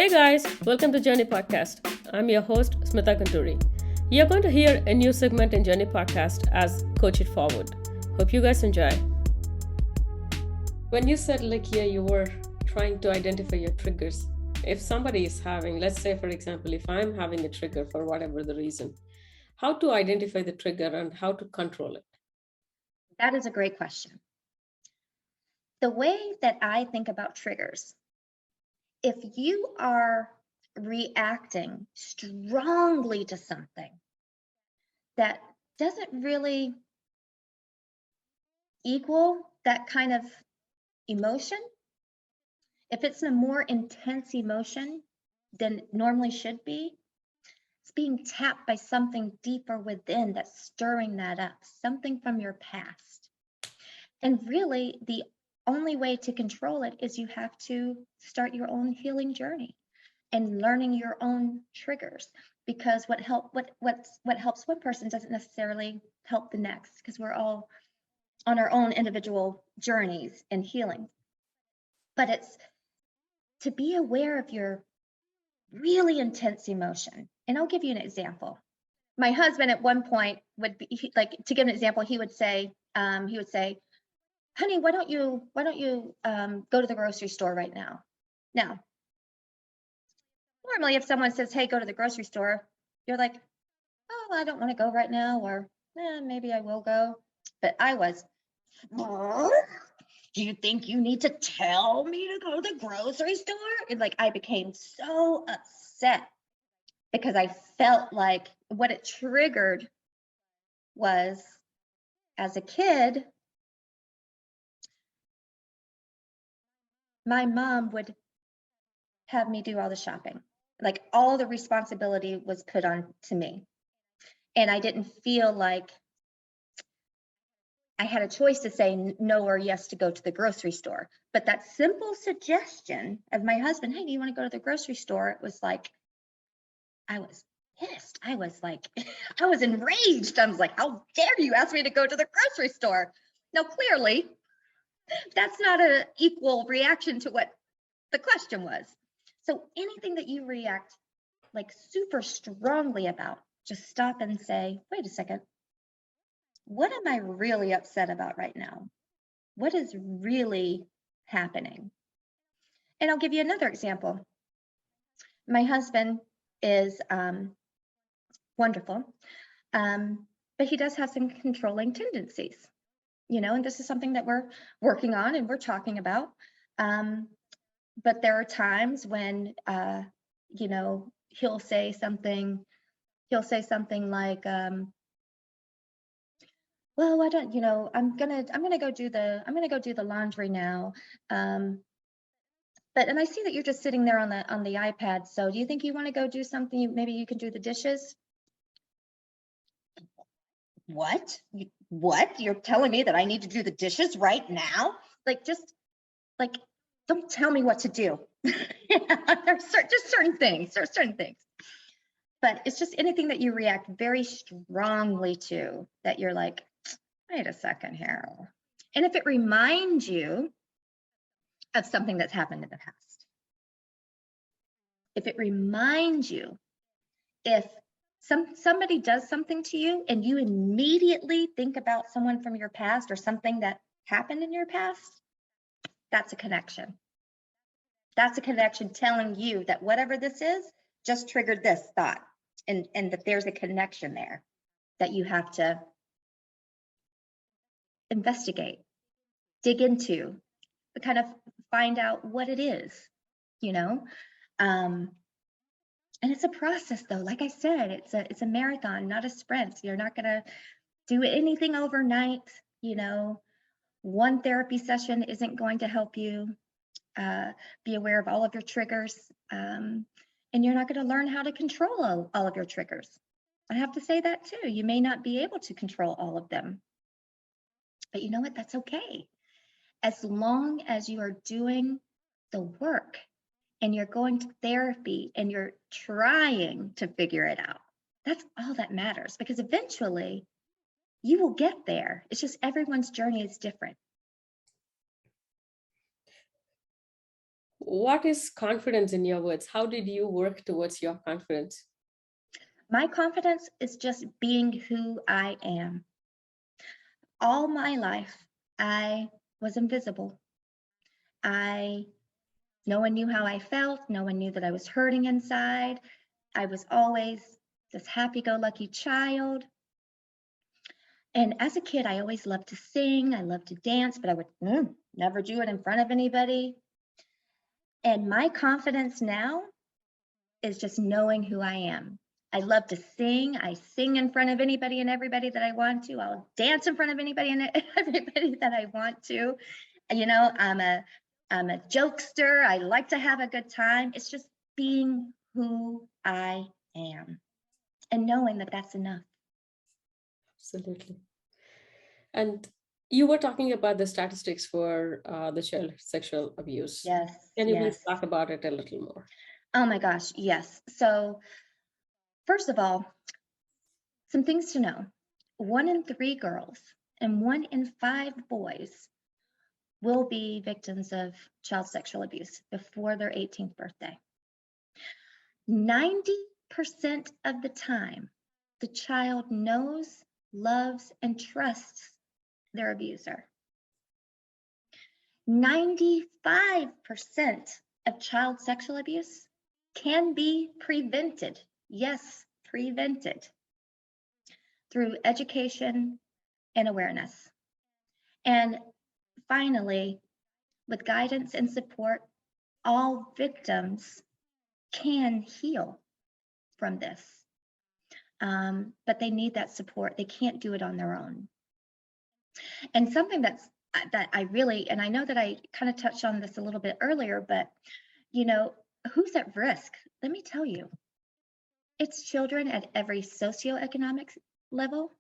Hey guys, welcome to Journey Podcast. I'm your host, Smitha. You're going to hear a new segment in Journey Podcast as Coach It Forward. Hope you guys enjoy. When you said you were trying to identify your triggers, if somebody is having, let's say for example, if I'm having a trigger for whatever the reason, how to identify the trigger and how to control it? That is a great question. The way that I think about triggers, if you are reacting strongly to something that doesn't really equal that kind of emotion, if it's a more intense emotion than it normally should be, it's being tapped by something deeper within that's stirring that up, something from your past. And really, the only way to control it is you have to start your own healing journey and learning your own triggers, because what helps one person doesn't necessarily help the next, because we're all on our own individual journeys in healing. But it's to be aware of your really intense emotion. And I'll give you an example. My husband at one point would be to give an example, he would say, honey, why don't you go to the grocery store right now? Now, normally if someone says, hey, go to the grocery store, you're like, oh, I don't want to go right now, or maybe I will go. But I was, do you think you need to tell me to go to the grocery store? And I became so upset because I felt like what it triggered was, as a kid, my mom would have me do all the shopping. All the responsibility was put on to me. And I didn't feel like I had a choice to say no or yes to go to the grocery store. But that simple suggestion of my husband, hey, do you want to go to the grocery store? It was like, I was pissed. I was I was enraged. I was like, how dare you ask me to go to the grocery store? Now, clearly, that's not an equal reaction to what the question was. So anything that you react super strongly about, just stop and say, wait a second, what am I really upset about right now? What is really happening? And I'll give you another example. My husband is wonderful, but he does have some controlling tendencies, and this is something that we're working on and we're talking about. But there are times when, he'll say something like, well, why don't, I'm gonna go do the laundry now. And I see that you're just sitting there on the iPad. So do you think you want to go do something? Maybe you can do the dishes. What? You're telling me that I need to do the dishes right now? Don't tell me what to do. There's just certain things. But it's just anything that you react very strongly to, that you're like, wait a second here. And if it reminds you of something that's happened in the past, if it reminds you, if somebody does something to you and you immediately think about someone from your past or something that happened in your past, that's a connection. That's a connection telling you that whatever this is just triggered this thought, and that there's a connection there that you have to investigate, dig into, to kind of find out what it is, and it's a process, though. Like I said, it's a marathon, not a sprint. You're not gonna do anything overnight. One therapy session isn't going to help you be aware of all of your triggers, and you're not going to learn how to control all of your triggers. I have to say that too. You may not be able to control all of them, but you know what? That's okay. As long as you are doing the work and you're going to therapy and you're trying to figure it out, that's all that matters, because eventually you will get there. It's just everyone's journey is different. What is confidence in your words? How did you work towards your confidence? My confidence is just being who I am. All my life, I was invisible. No one knew how I felt. No one knew that I was hurting inside. I was always this happy-go-lucky child. And as a kid, I always loved to sing. I loved to dance, but I would never do it in front of anybody. And my confidence now is just knowing who I am. I love to sing. I sing in front of anybody and everybody that I want to. I'll dance in front of anybody and everybody that I want to. You know, I'm a jokester. I like to have a good time. It's just being who I am and knowing that that's enough. Absolutely. And you were talking about the statistics for the child sexual abuse. Yes, Can you please yes. talk about it a little more? Oh my gosh, yes. So first of all, some things to know. 1 in 3 girls and 1 in 5 boys will be victims of child sexual abuse before their 18th birthday. 90% of the time, the child knows, loves, and trusts their abuser. 95% of child sexual abuse can be prevented. Yes, prevented through education and awareness. And finally, with guidance and support, all victims can heal from this. But they need that support. They can't do it on their own. And something that I really, and I know that I kind of touched on this a little bit earlier, but you know, who's at risk? Let me tell you, it's children at every socioeconomic level.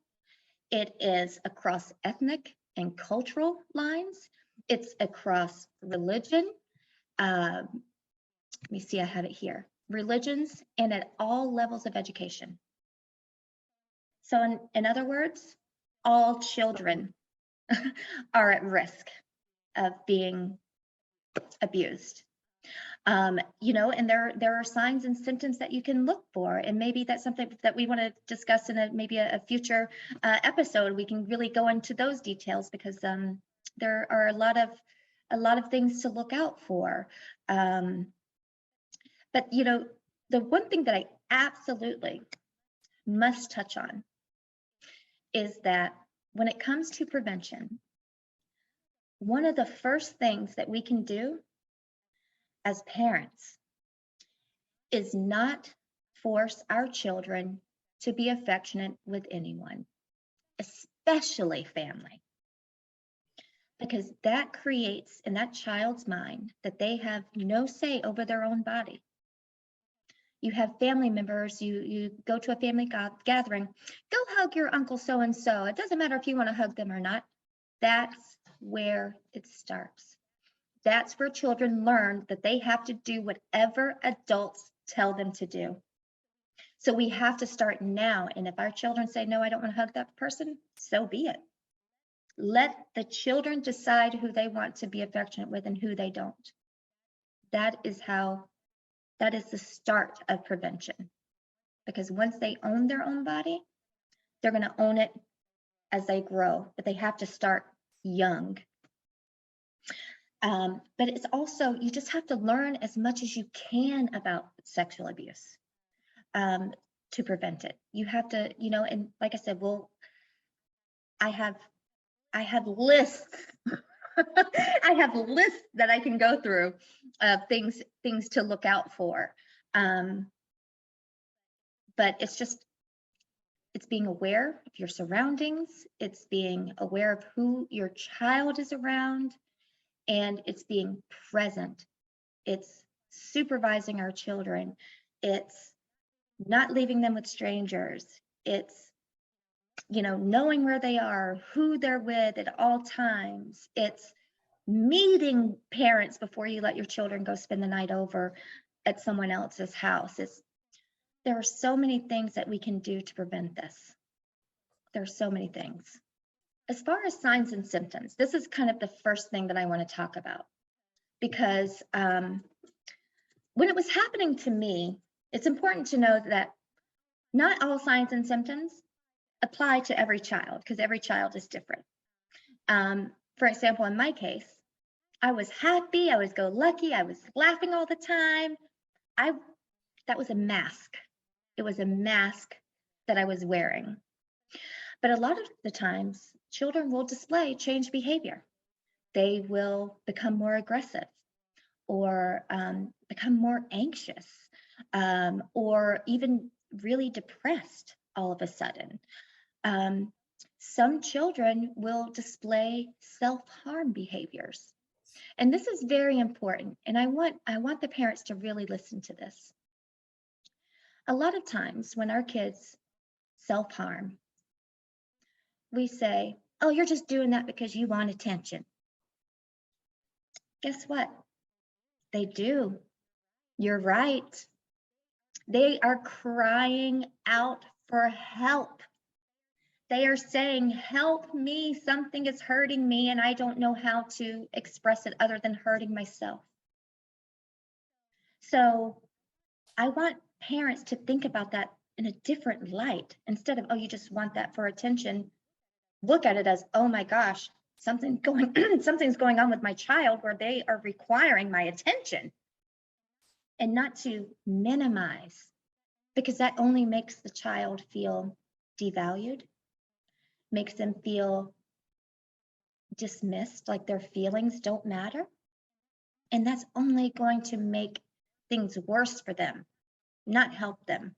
It is across ethnic and cultural lines. It's across religion. Let me see, I have it here. Religions and at all levels of education. So in other words, all children are at risk of being abused. You know, and there are signs and symptoms that you can look for, and maybe that's something that we want to discuss in maybe a future episode. We can really go into those details because there are a lot of things to look out for. But you know, the one thing that I absolutely must touch on is that when it comes to prevention, one of the first things that we can do as parents is not force our children to be affectionate with anyone, especially family, because that creates in that child's mind that they have no say over their own body. You have family members, you go to a family gathering, go hug your uncle so-and-so. It doesn't matter if you want to hug them or not. That's where it starts. That's where children learn that they have to do whatever adults tell them to do. So we have to start now. And if our children say, no, I don't want to hug that person, so be it. Let the children decide who they want to be affectionate with and who they don't. That is the start of prevention. Because once they own their own body, they're going to own it as they grow, but they have to start young. But it's also, you just have to learn as much as you can about sexual abuse to prevent it. You have to, you know, and like I said, I have lists. I have lists that I can go through of things to look out for. But it's being aware of your surroundings. It's being aware of who your child is around, and it's being present. It's supervising our children. It's not leaving them with strangers. It's, you know, knowing where they are, who they're with at all times. It's meeting parents before you let your children go spend the night over at someone else's house. There are so many things that we can do to prevent this. There are so many things. As far as signs and symptoms, this is kind of the first thing that I want to talk about because when it was happening to me, it's important to know that not all signs and symptoms apply to every child because every child is different. For example, in my case, I was happy, I was go lucky, I was laughing all the time. That was a mask. It was a mask that I was wearing. But a lot of the times, children will display change behavior. They will become more aggressive or become more anxious or even really depressed all of a sudden. Some children will display self-harm behaviors. And this is very important. And I want the parents to really listen to this. A lot of times when our kids self-harm, we say, oh, you're just doing that because you want attention. Guess what? They do. You're right. They are crying out for help. They are saying, help me, something is hurting me, and I don't know how to express it other than hurting myself. So I want parents to think about that in a different light. Instead of, oh, you just want that for attention, look at it as, oh my gosh, something's going on with my child where they are requiring my attention. And not to minimize, because that only makes the child feel devalued, makes them feel dismissed, like their feelings don't matter. And that's only going to make things worse for them, not help them.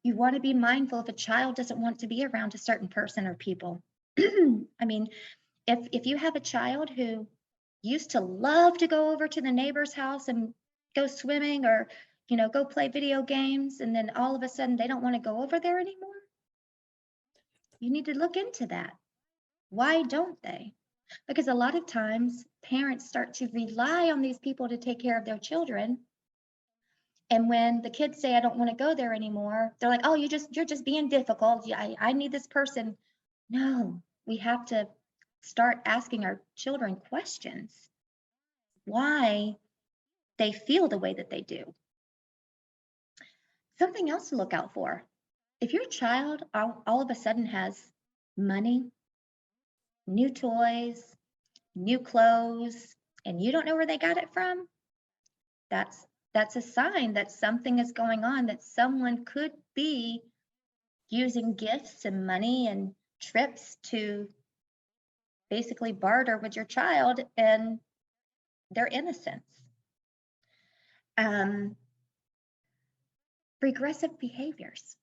You want to be mindful if a child doesn't want to be around a certain person or people. I mean, if you have a child who used to love to go over to the neighbor's house and go swimming or, go play video games, and then all of a sudden they don't want to go over there anymore, you need to look into that. Why don't they? Because a lot of times parents start to rely on these people to take care of their children. And when the kids say, I don't want to go there anymore, they're like, oh, you're just being difficult. I need this person. No, we have to start asking our children questions. Why they feel the way that they do. Something else to look out for. If your child all of a sudden has money, new toys, new clothes, and you don't know where they got it from, that's a sign that something is going on, that someone could be using gifts and money and trips to basically barter with your child and their innocence. Regressive behaviors.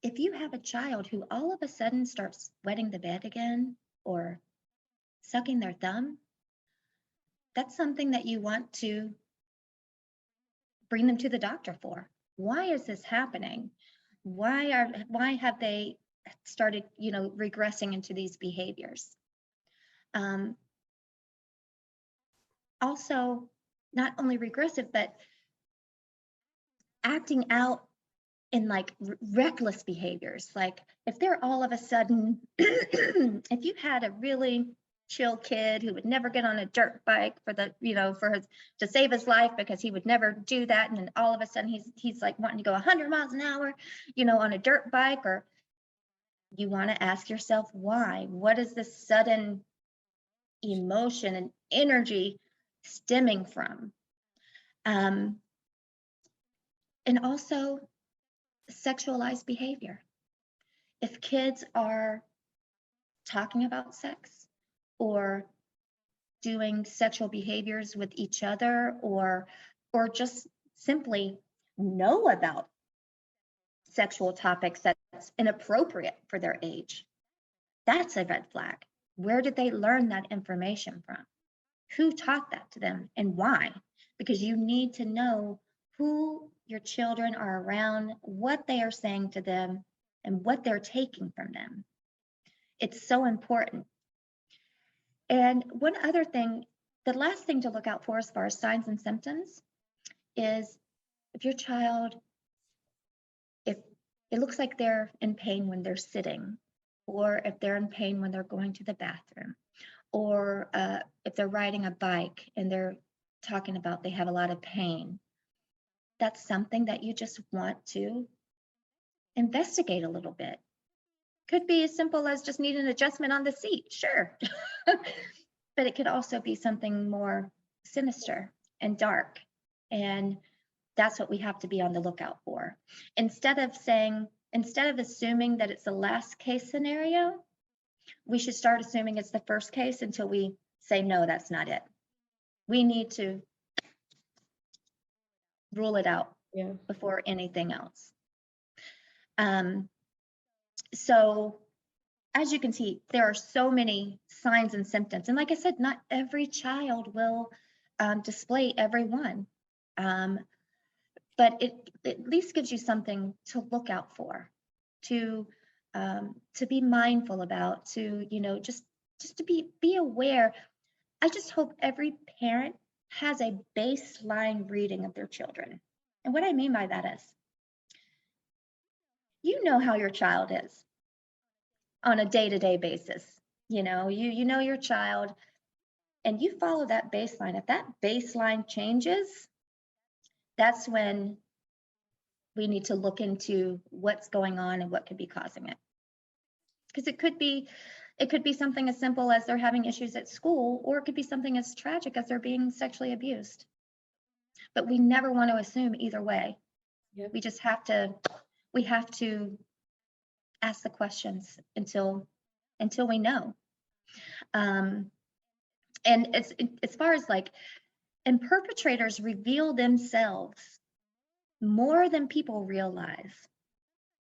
If you have a child who all of a sudden starts wetting the bed again or sucking their thumb, that's something that you want to bring them to the doctor for. Why is this happening? Why have they started, regressing into these behaviors? Also, not only regressive, but acting out in like reckless behaviors. Like if they're all of a sudden, if you had a really chill kid who would never get on a dirt bike to save his life because he would never do that, and then all of a sudden he's like wanting to go 100 miles an hour, on a dirt bike, or you want to ask yourself why. What is this sudden emotion and energy stemming from? And also sexualized behavior. If kids are talking about sex or doing sexual behaviors with each other, or just simply know about sexual topics that's inappropriate for their age, that's a red flag. Where did they learn that information from? Who taught that to them and why? Because you need to know who your children are around, what they are saying to them, and what they're taking from them. It's so important. And one other thing, the last thing to look out for as far as signs and symptoms is if your child, if it looks like they're in pain when they're sitting, or if they're in pain when they're going to the bathroom, or if they're riding a bike and they're talking about they have a lot of pain, that's something that you just want to investigate a little bit. Could be as simple as just need an adjustment on the seat, sure. But it could also be something more sinister and dark. And that's what we have to be on the lookout for. Instead of assuming that it's the last case scenario, we should start assuming it's the first case until we say, no, that's not it. We need to rule it out Yeah. before anything else. So as you can see, there are so many signs and symptoms. And like I said, not every child will display every one. But it at least gives you something to look out for, to be mindful about, to, just to be aware. I just hope every parent has a baseline reading of their children. And what I mean by that is, you know how your child is on a day-to-day basis. You know your child, and you follow that baseline. If that baseline changes, that's when we need to look into what's going on and what could be causing it. Because it could be something as simple as they're having issues at school, or it could be something as tragic as they're being sexually abused. But we never want to assume either way. Yep. We just have to ask the questions until we know. And as far as and perpetrators reveal themselves more than people realize.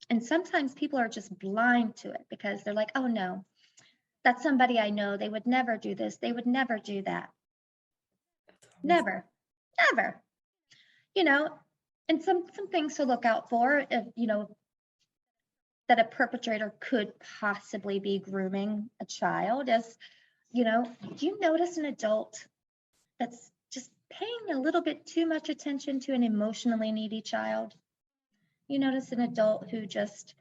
And sometimes people are just blind to it because they're like, oh no, that's somebody I know. They would never do this. They would never do that. Never, never. And some things to look out for, if, that a perpetrator could possibly be grooming a child is, do you notice an adult that's just paying a little bit too much attention to an emotionally needy child? You notice an adult who just,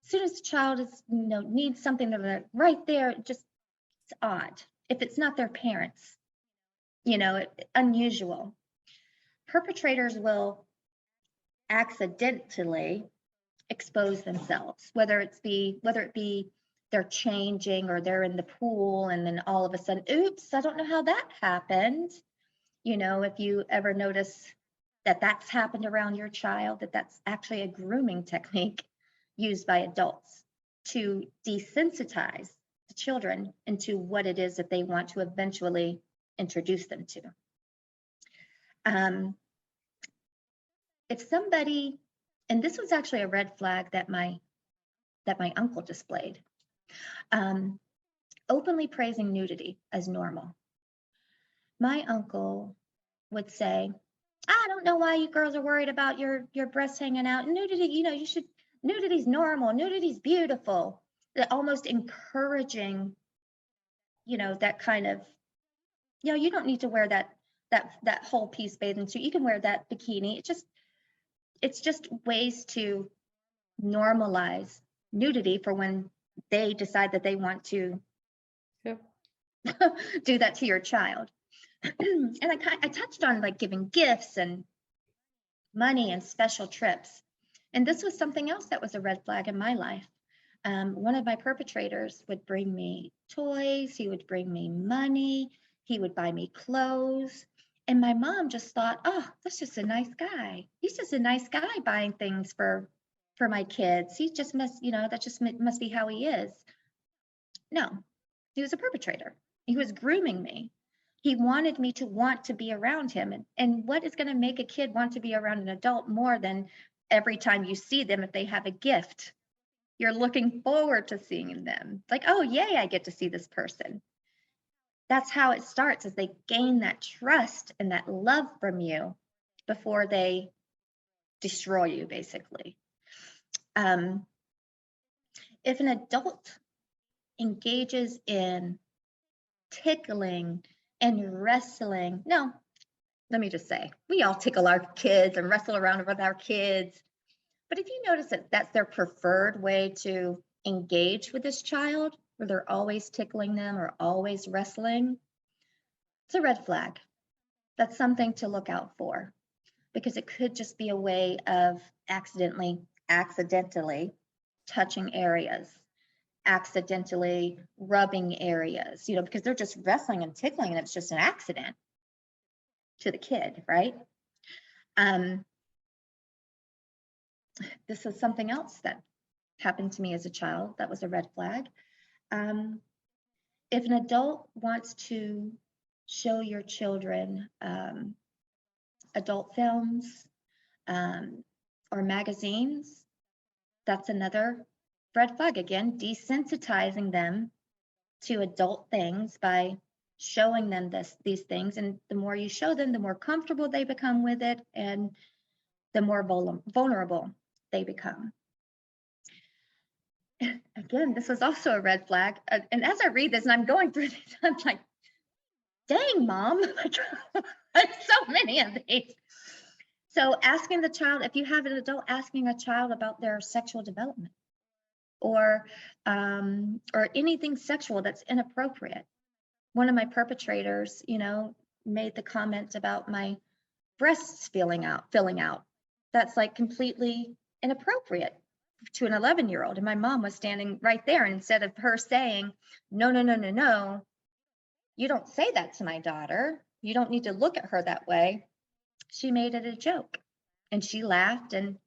as soon as the child is, needs something, they're right there, just, it's odd. If it's not their parents, unusual. Perpetrators will accidentally expose themselves, whether it be they're changing or they're in the pool and then all of a sudden, oops, I don't know how that happened. If you ever notice that that's happened around your child, that's actually a grooming technique used by adults to desensitize the children into what it is that they want to eventually introduce them to. If somebody, and this was actually a red flag that my uncle displayed, openly praising nudity as normal. My uncle would say, I don't know why you girls are worried about your breasts hanging out. Nudity, nudity's normal, nudity's beautiful. Almost encouraging, that kind of, you don't need to wear that whole piece bathing suit. You can wear that bikini. It's just ways to normalize nudity for when they decide that they want to do that to your child. And I touched on giving gifts and money and special trips. And this was something else that was a red flag in my life. One of my perpetrators would bring me toys, he would bring me money, he would buy me clothes. And my mom just thought, oh, that's just a nice guy. He's just a nice guy buying things for my kids. He just must, that just must be how he is. No, he was a perpetrator. He was grooming me. He wanted me to want to be around him. And what is going to make a kid want to be around an adult more than every time you see them, if they have a gift, you're looking forward to seeing them. Like, oh, yay, I get to see this person. That's how it starts, as they gain that trust and that love from you before they destroy you, basically. If an adult engages in tickling and wrestling, no, let me just say, we all tickle our kids and wrestle around with our kids. But if you notice that that's their preferred way to engage with this child, where they're always tickling them or always wrestling, It's a red flag. That's something to look out for, because it could just be a way of accidentally touching areas, accidentally rubbing areas, because they're just wrestling and tickling and it's just an accident to the kid, right? This is something else that happened to me as a child that was a red flag. If an adult wants to show your children adult films or magazines, that's another red flag. Again, desensitizing them to adult things by showing them these things. And the more you show them, the more comfortable they become with it and the more vulnerable they become. Again, this was also a red flag. And as I read this and I'm going through this, I'm like, dang, Mom, so many of these. So asking the child, if you have an adult asking a child about their sexual development or anything sexual that's inappropriate. One of my perpetrators, made the comment about my breasts filling out. That's like completely inappropriate to an 11-year-old. And my mom was standing right there. And instead of her saying, no, no, no, no, no, you don't say that to my daughter. You don't need to look at her that way. She made it a joke. And she laughed. And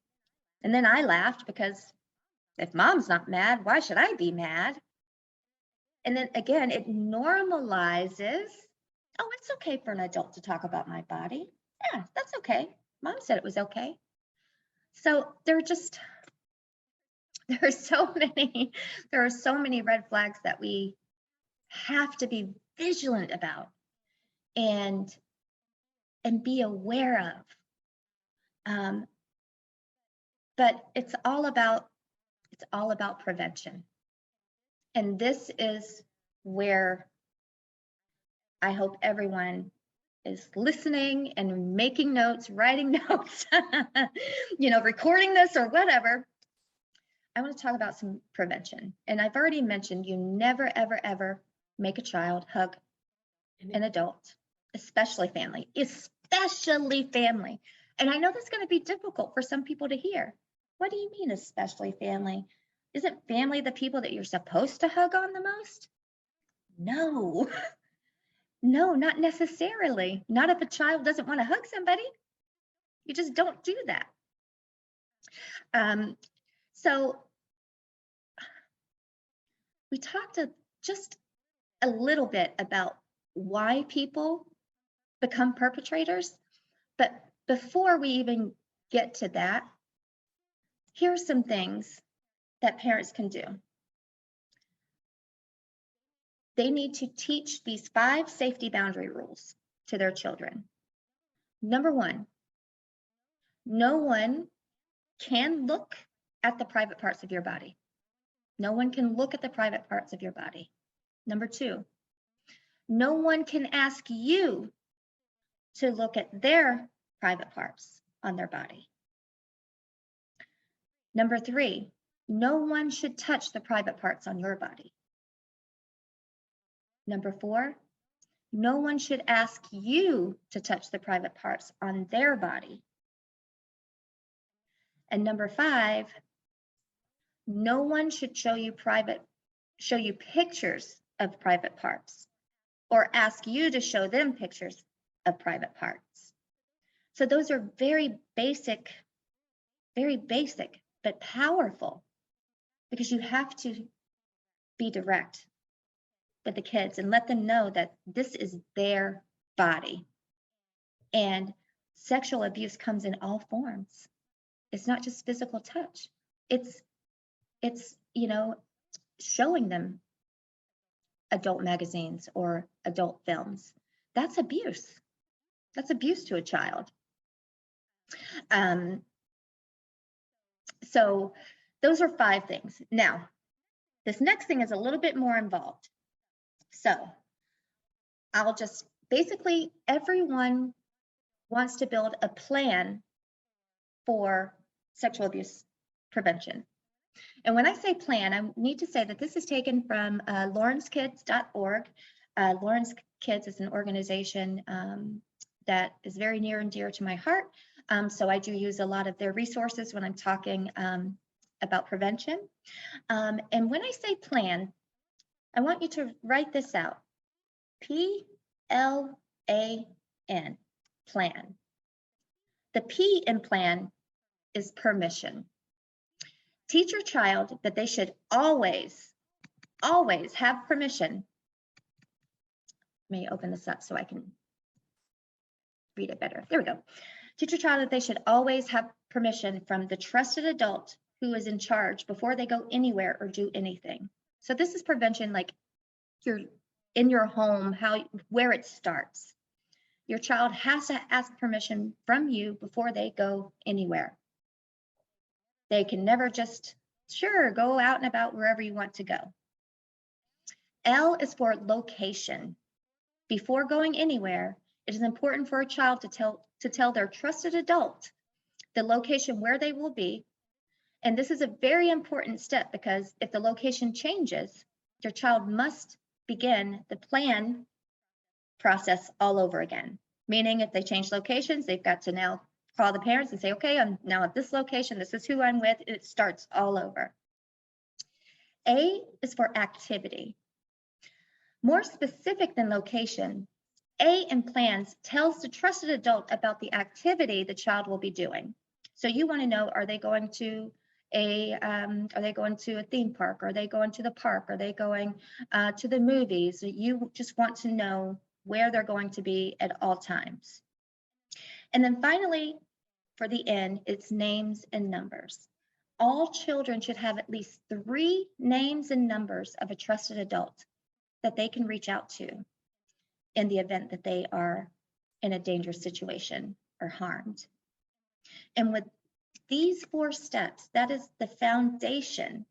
then I laughed, because if Mom's not mad, why should I be mad? And then again, it normalizes, oh, it's okay for an adult to talk about my body. Yeah, that's okay. Mom said it was okay. So there are so many red flags that we have to be vigilant about and be aware of. But it's all about prevention. And this is where I hope everyone is listening and making notes, writing notes, recording this or whatever. I want to talk about some prevention. And I've already mentioned, you never, ever, ever make a child hug an adult, especially family. And I know that's going to be difficult for some people to hear. What do you mean, especially family? Isn't family the people that you're supposed to hug on the most? No. No, not necessarily. Not if a child doesn't want to hug somebody. You just don't do that. So we talked just a little bit about why people become perpetrators. But before we even get to that, here's some things that parents can do. They need to teach these 5 safety boundary rules to their children. Number 1, no one can look at the private parts of your body. No one can look at the private parts of your body. Number 2, no one can ask you to look at their private parts on their body. Number 3, no one should touch the private parts on your body. Number 4, no one should ask you to touch the private parts on their body. And number 5, no one should show you pictures of private parts or ask you to show them pictures of private parts. So those are very basic, but powerful, because you have to be direct with the kids and let them know that this is their body. And sexual abuse comes in all forms. It's not just physical touch. It's showing them adult magazines or adult films. That's abuse. That's abuse to a child. So those are 5 things. Now, this next thing is a little bit more involved. So I'll just basically, everyone wants to build a plan for sexual abuse prevention. And when I say plan, I need to say that this is taken from lawrencekids.org. Lawrence Kids is an organization that is very near and dear to my heart. So I do use a lot of their resources when I'm talking about prevention. And when I say plan, I want you to write this out. PLAN, plan. The P in plan is permission. Teach your child that they should always have permission. Let me open this up so I can read it better. There we go. Teach your child that they should always have permission from the trusted adult who is in charge before they go anywhere or do anything. So this is prevention, like you're in your home, where it starts. Your child has to ask permission from you before they go anywhere. They can never just, sure, go out and about wherever you want to go. L is for location. Before going anywhere, it is important for a child to tell their trusted adult the location where they will be. And this is a very important step because if the location changes, your child must begin the plan process all over again. Meaning if they change locations, they've got to now call the parents and say, okay, I'm now at this location, this is who I'm with, it starts all over. A is for activity. More specific than location, A in plans tells the trusted adult about the activity the child will be doing. So you want to know, are they going to a theme park? Are they going to the park? Are they going to the movies? You just want to know where they're going to be at all times. And then finally, for the N, it's names and numbers. All children should have at least 3 names and numbers of a trusted adult that they can reach out to in the event that they are in a dangerous situation or harmed. And with these 4 steps, that is the foundation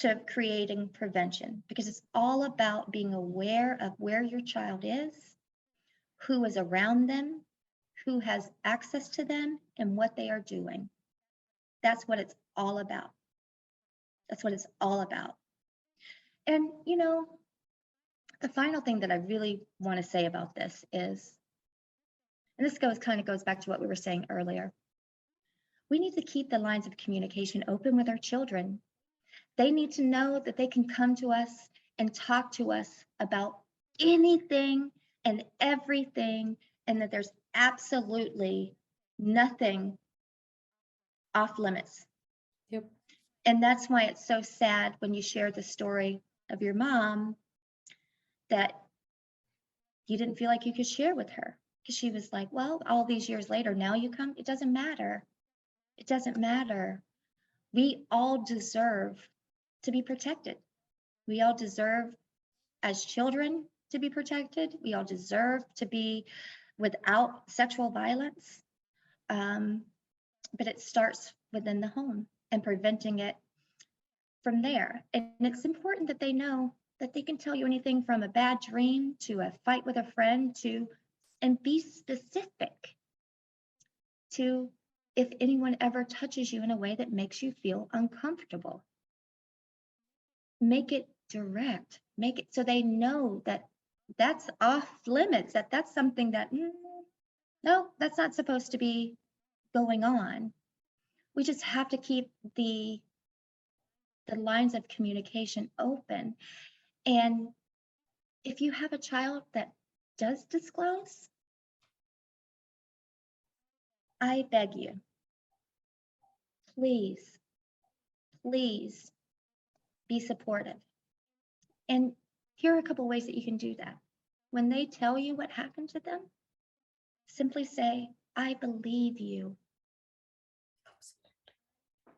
to creating prevention, because it's all about being aware of where your child is, who is around them, who has access to them, and what they are doing. That's what it's all about. That's what it's all about. And, you know, the final thing that I really want to say about this is, and this kind of goes back to what we were saying earlier, we need to keep the lines of communication open with our children. They need to know that they can come to us and talk to us about anything and everything, and that there's absolutely nothing off limits. Yep. And that's why it's so sad when you share the story of your mom that you didn't feel like you could share with her, because she was like, well, all these years later, now you come. It doesn't matter. It doesn't matter. We all deserve to be protected. We all deserve, as children, to be protected. We all deserve to be without sexual violence. But it starts within the home and preventing it from there. And it's important that they know that they can tell you anything from a bad dream to a fight with a friend and be specific to if anyone ever touches you in a way that makes you feel uncomfortable. Make it direct, make it so they know that that's off limits, that's something that, no, that's not supposed to be going on. We just have to keep the lines of communication open. And if you have a child that does disclose, I beg you, please, please be supportive. And here are a couple ways that you can do that. When they tell you what happened to them, simply say, I believe you.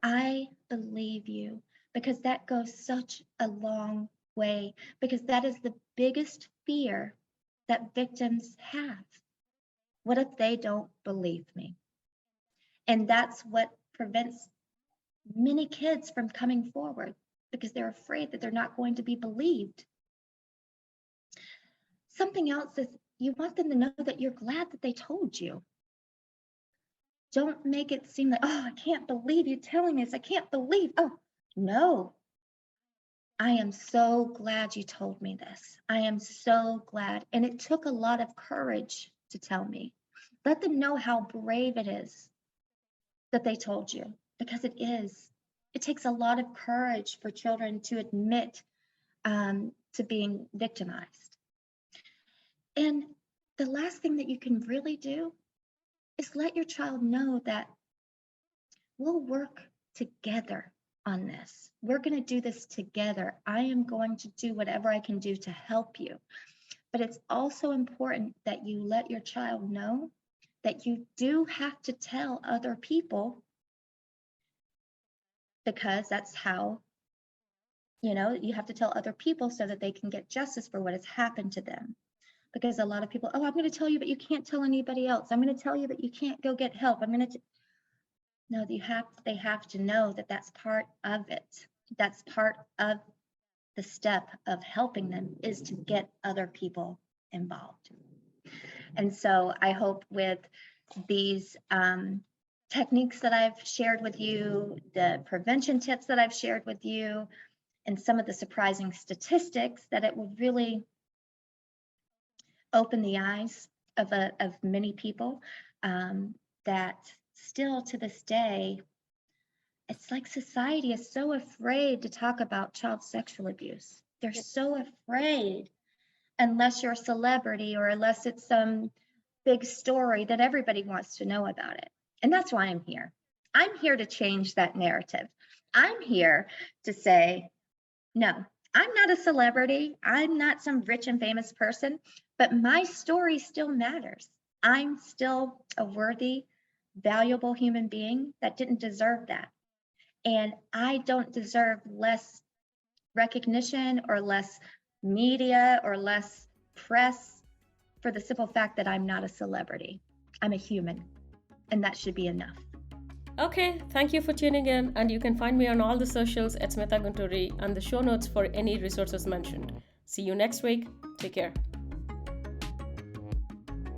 I believe you, because that goes such a long way, because that is the biggest fear that victims have. What if they don't believe me? And that's what prevents many kids from coming forward, because they're afraid that they're not going to be believed. Something else is you want them to know that you're glad that they told you. Don't make it seem like, oh, I can't believe you telling me this. I can't believe. Oh, no. I am so glad you told me this. I am so glad. And it took a lot of courage to tell me. Let them know how brave it is that they told you, because it is. It takes a lot of courage for children to admit to being victimized. And the last thing that you can really do is let your child know that we'll work together on this. We're going to do this together. I am going to do whatever I can do to help you. But it's also important that you let your child know that you do have to tell other people, because that's how, you have to tell other people so that they can get justice for what has happened to them. Because a lot of people, oh, I'm going to tell you, but you can't tell anybody else. I'm going to tell you, but you can't go get help. I'm going to. No, they have to know that that's part of it. That's part of the step of helping them, is to get other people involved. And so I hope with these techniques that I've shared with you, the prevention tips that I've shared with you, and some of the surprising statistics, that it will really open the eyes of many people, that still to this day, it's like society is so afraid to talk about child sexual abuse. They're so afraid, unless you're a celebrity or unless it's some big story that everybody wants to know about it. And that's why I'm here. I'm here to change that narrative. I'm here to say, no, I'm not a celebrity. I'm not some rich and famous person, but my story still matters. I'm still a worthy, valuable human being that didn't deserve that. And I don't deserve less recognition or less media or less press for the simple fact that I'm not a celebrity. I'm a human, and that should be enough. Okay, thank you for tuning in, and you can find me on all the socials at Smitha Gunturi and the show notes for any resources mentioned. See you next week. Take care.